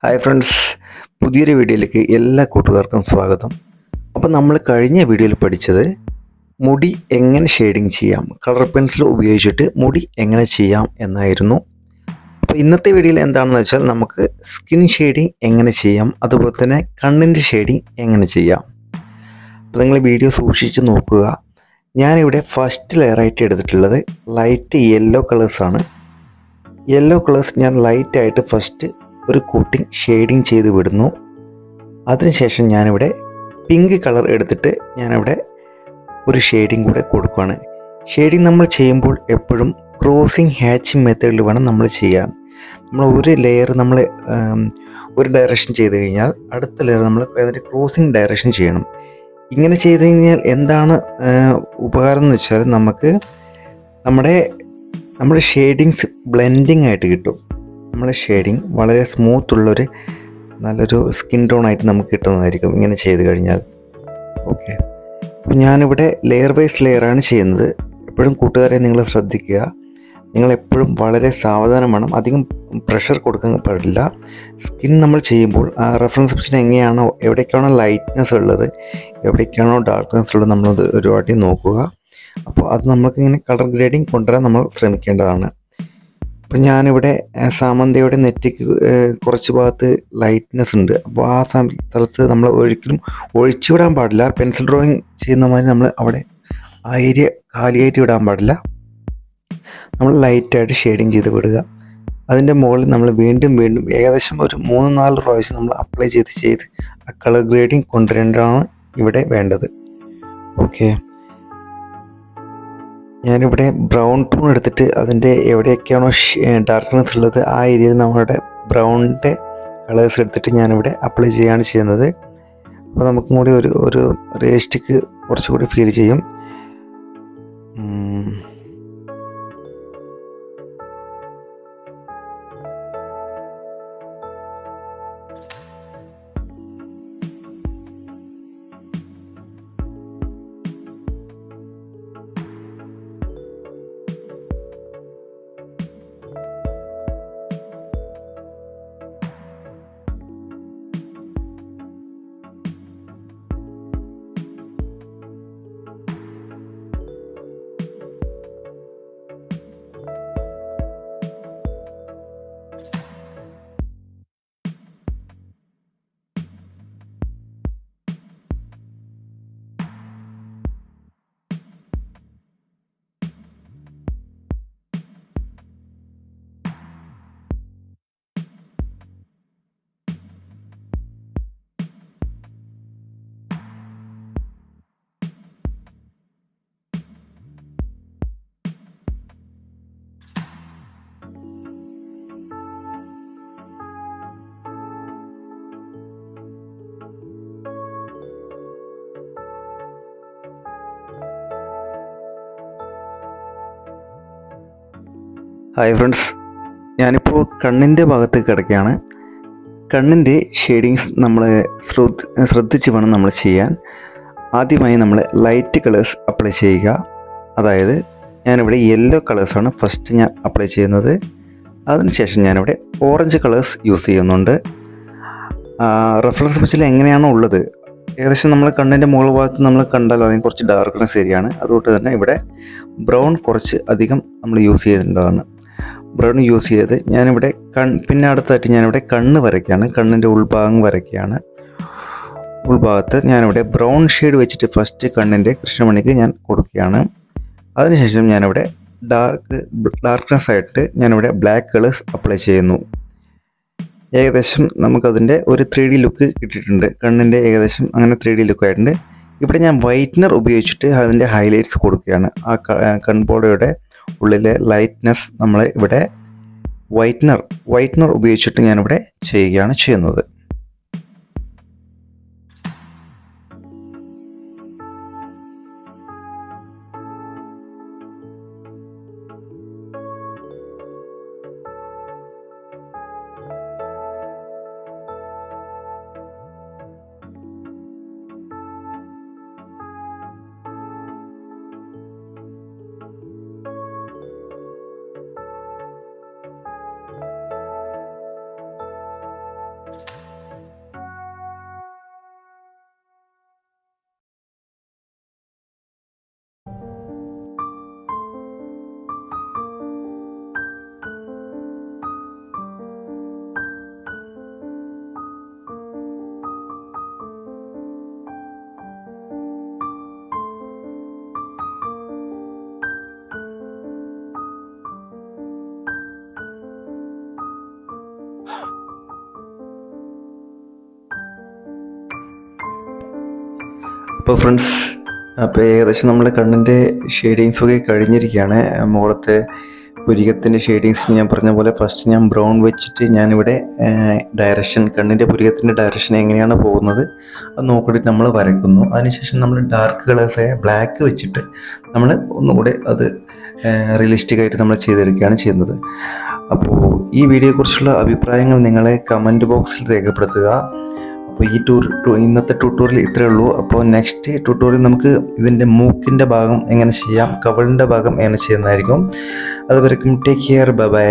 Hi friends, പുതിയൊരു വീഡിയോയിലേക്ക് എല്ലാ കൂട്ടുകാർക്കും സ്വാഗതം. അപ്പോൾ നമ്മൾ കഴിഞ്ഞ വീഡിയോയിൽ പഠിച്ചത് മുടി എങ്ങനെ ഷെയ്ഡിങ് ചെയ്യാം, കളർ പെൻസിൽ ഉപയോഗിച്ചിട്ട് മുടി എങ്ങനെ ചെയ്യാം എന്നായിരുന്നു. അപ്പോൾ ഇന്നത്തെ വീഡിയോയിൽ എന്താണെന്ന് വെച്ചാൽ നമുക്ക് സ്കിൻ ഷെയ്ഡിങ് എങ്ങനെ ചെയ്യാം, അതുപോലെ തന്നെ കണ്ണിൻ്റെ ഷെയ്ഡിങ് എങ്ങനെ ചെയ്യാം. അപ്പോൾ നിങ്ങൾ വീഡിയോ സൂക്ഷിച്ച് നോക്കുക. ഞാനിവിടെ ഫസ്റ്റ് ലെയറായിട്ട് എടുത്തിട്ടുള്ളത് ലൈറ്റ് യെല്ലോ കളേഴ്സാണ്. യെല്ലോ കളേഴ്സ് ഞാൻ ലൈറ്റായിട്ട് ഫസ്റ്റ് ഒരു കോട്ടിങ് ഷെയ്ഡിങ് ചെയ്ത് വിടുന്നു. അതിനുശേഷം ഞാനിവിടെ പിങ്ക് കളർ എടുത്തിട്ട് ഞാനിവിടെ ഒരു ഷെയ്ഡിങ് കൂടെ കൊടുക്കുകയാണ്. ഷെയ്ഡിങ് നമ്മൾ ചെയ്യുമ്പോൾ എപ്പോഴും ക്രോസിങ് ഹാച്ചിങ് മെത്തേഡിൽ വേണം നമ്മൾ ചെയ്യാൻ. നമ്മൾ ഒരു ലെയർ നമ്മൾ ഒരു ഡയറക്ഷൻ ചെയ്ത് കഴിഞ്ഞാൽ അടുത്ത ലെയർ നമ്മൾ അതിൻ്റെ ക്രോസിങ് ഡയറക്ഷൻ ചെയ്യണം. ഇങ്ങനെ ചെയ്ത് കഴിഞ്ഞാൽ എന്താണ് ഉപകാരം എന്ന് വെച്ചാൽ നമ്മുടെ ഷെയ്ഡിങ്സ് ബ്ലെൻഡിങ് ആയിട്ട് കിട്ടും. നമ്മുടെ ഷെയ്ഡിങ് വളരെ സ്മൂത്തുള്ളൊരു നല്ലൊരു സ്കിൻ ടോൺ ആയിട്ട് നമുക്ക് കിട്ടുന്നതായിരിക്കും ഇങ്ങനെ ചെയ്ത് കഴിഞ്ഞാൽ. ഓക്കെ, അപ്പോൾ ഞാനിവിടെ ലെയർ വൈസ് ലെയറാണ് ചെയ്യുന്നത്. എപ്പോഴും കൂട്ടുകാരെ നിങ്ങൾ ശ്രദ്ധിക്കുക, നിങ്ങളെപ്പോഴും വളരെ സാവധാനം വേണം, അധികം പ്രഷർ കൊടുക്കാൻ പാടില്ല. സ്കിൻ നമ്മൾ ചെയ്യുമ്പോൾ ആ റെഫറൻസ് പിക്ചർ എങ്ങനെയാണോ, എവിടേക്കാണോ ലൈറ്റ്നെസ് ഉള്ളത്, എവിടേക്കാണോ ഡാർക്ക്നെസ് ഉള്ളത്, നമ്മളത് ഒരുപാട് നോക്കുക. അപ്പോൾ അത് നമുക്കിങ്ങനെ കളർ ഗ്രേഡിങ് കൊണ്ടുവരാൻ നമ്മൾ ശ്രമിക്കേണ്ടതാണ്. അപ്പോൾ ഞാനിവിടെ സാമന്തയുടെ നെറ്റിക്ക് കുറച്ച് ഭാഗത്ത് ലൈറ്റ്നെസ് ഉണ്ട്. അപ്പോൾ ആ സ്ഥലത്ത് നമ്മൾ ഒരിക്കലും ഒഴിച്ചുവിടാൻ പാടില്ല. പെൻസിൽ ഡ്രോയിങ് ചെയ്യുന്ന മാതിരി നമ്മൾ അവിടെ ആ ഏരിയ കാലിയായിട്ട് വിടാൻ പാടില്ല. നമ്മൾ ലൈറ്റായിട്ട് ഷെയ്ഡിങ് ചെയ്ത് വിടുക. അതിൻ്റെ മുകളിൽ നമ്മൾ വീണ്ടും ഏകദേശം ഒരു 3-4 പ്രാവശ്യം നമ്മൾ അപ്ലൈ ചെയ്ത് ആ കളർ ഗ്രേഡിങ് കൊണ്ടുവരേണ്ടതാണ് ഇവിടെ വേണ്ടത്. ഓക്കെ, ഞാനിവിടെ ബ്രൗൺ ടൂൺ എടുത്തിട്ട് അതിൻ്റെ എവിടെയൊക്കെയാണോ ഡാർക്ക്നെസ് ഉള്ളത് ആ ഏരിയയിൽ നമ്മളുടെ ബ്രൗണിൻ്റെ കളേഴ്സ് എടുത്തിട്ട് ഞാനിവിടെ അപ്ലൈ ചെയ്യുകയാണ് ചെയ്യുന്നത്. അപ്പോൾ നമുക്കും കൂടി ഒരു റിയലിസ്റ്റിക് കുറച്ചുകൂടി ഫീൽ ചെയ്യും. ഹായ് ഫ്രണ്ട്സ്, ഞാനിപ്പോൾ കണ്ണിൻ്റെ ഭാഗത്ത് കിടക്കുകയാണ്. കണ്ണിൻ്റെ ഷെയ്ഡിങ്സ് നമ്മൾ ശ്രദ്ധിച്ച് വേണം നമ്മൾ ചെയ്യാൻ. ആദ്യമായി നമ്മൾ ലൈറ്റ് കളേഴ്സ് അപ്ലൈ ചെയ്യുക. അതായത് ഞാനിവിടെ യെല്ലോ കളേഴ്സാണ് ഫസ്റ്റ് ഞാൻ അപ്ലൈ ചെയ്യുന്നത്. അതിനുശേഷം ഞാനിവിടെ ഓറഞ്ച് കളേഴ്സ് യൂസ് ചെയ്യുന്നുണ്ട്. റെഫറൻസ് പിക്ചറിൽ എങ്ങനെയാണോ ഉള്ളത് ഏകദേശം നമ്മൾ കണ്ണിൻ്റെ മുകൾ ഭാഗത്ത് നമ്മൾ കണ്ടാൽ അതിന് കുറച്ച് ഡാർക്ക്നെസ് ഏരിയയാണ്. അതുകൊണ്ട് തന്നെ ഇവിടെ ബ്രൗൺ കുറച്ച് അധികം നമ്മൾ യൂസ് ചെയ്യേണ്ടതാണ്. ബ്രൗൺ യൂസ് ചെയ്ത് ഞാനിവിടെ പിന്നെ അടുത്തായിട്ട് ഞാനിവിടെ കണ്ണ് വരയ്ക്കുകയാണ്. കണ്ണിൻ്റെ ഉൾഭാഗം വരയ്ക്കുകയാണ്. ഉൾഭാഗത്ത് ഞാനിവിടെ ബ്രൗൺ ഷെയ്ഡ് വെച്ചിട്ട് ഫസ്റ്റ് കണ്ണിൻ്റെ കൃഷ്ണമണിക്ക് ഞാൻ കൊടുക്കുകയാണ്. അതിനുശേഷം ഞാനിവിടെ ഡാർക്ക്നെസ് ആയിട്ട് ഞാനിവിടെ ബ്ലാക്ക് കളേഴ്സ് അപ്ലൈ ചെയ്യുന്നു. ഏകദേശം നമുക്കതിൻ്റെ ഒരു 3D ലുക്ക് കിട്ടിയിട്ടുണ്ട്. കണ്ണിൻ്റെ ഏകദേശം അങ്ങനെ 3D ലുക്ക് ആയിട്ടുണ്ട്. ഇവിടെ ഞാൻ വൈറ്റ്നർ ഉപയോഗിച്ചിട്ട് അതിൻ്റെ ഹൈലൈറ്റ്സ് കൊടുക്കുകയാണ്. ആ കൺപോളയുടെ ഉള്ളിലെ ലൈറ്റ്നെസ് നമ്മൾ ഇവിടെ വൈറ്റ്നർ ഉപയോഗിച്ചിട്ട് ഞാനിവിടെ ചെയ്യുകയാണ് ചെയ്യുന്നത്. അപ്പോൾ ഫ്രണ്ട്സ്, അപ്പോൾ ഏകദേശം നമ്മൾ കണ്ണിൻ്റെ ഷെയ്ഡിങ്സൊക്കെ കഴിഞ്ഞിരിക്കുകയാണ്. മുകളത്തെ പുരികത്തിൻ്റെ ഷെയ്ഡിങ്സ് ഞാൻ പറഞ്ഞ പോലെ ഫസ്റ്റ് ഞാൻ ബ്രൗൺ വെച്ചിട്ട് ഞാനിവിടെ ഡയറക്ഷൻ, കണ്ണിൻ്റെ പുരികത്തിൻ്റെ ഡയറക്ഷൻ എങ്ങനെയാണ് പോകുന്നത് അത് നോക്കിയിട്ട് നമ്മൾ വരയ്ക്കുന്നു. അതിനുശേഷം നമ്മൾ ഡാർക്ക് കളേഴ്സായ ബ്ലാക്ക് വെച്ചിട്ട് നമ്മൾ ഒന്നുകൂടെ അത് റിയലിസ്റ്റിക് ആയിട്ട് നമ്മൾ ചെയ്തെടുക്കുകയാണ് ചെയ്യുന്നത്. അപ്പോൾ ഈ വീഡിയോയെക്കുറിച്ചുള്ള അഭിപ്രായങ്ങൾ നിങ്ങളെ കമൻറ്റ് ബോക്സിൽ രേഖപ്പെടുത്തുക. അപ്പോൾ ഇന്നത്തെ ട്യൂട്ടോറിയൽ ഇത്രയേ ഉള്ളൂ. അപ്പോൾ നെക്സ്റ്റ് ട്യൂട്ടോറിയൽ നമുക്ക് ഇതിൻ്റെ മൂക്കിൻ്റെ ഭാഗം എങ്ങനെ ചെയ്യാം, കവളിൻ്റെ ഭാഗം എങ്ങനെ ചെയ്യുന്നതായിരിക്കും. അതുവരെക്കും ടേക്ക് കെയർ, ബൈ ബൈ.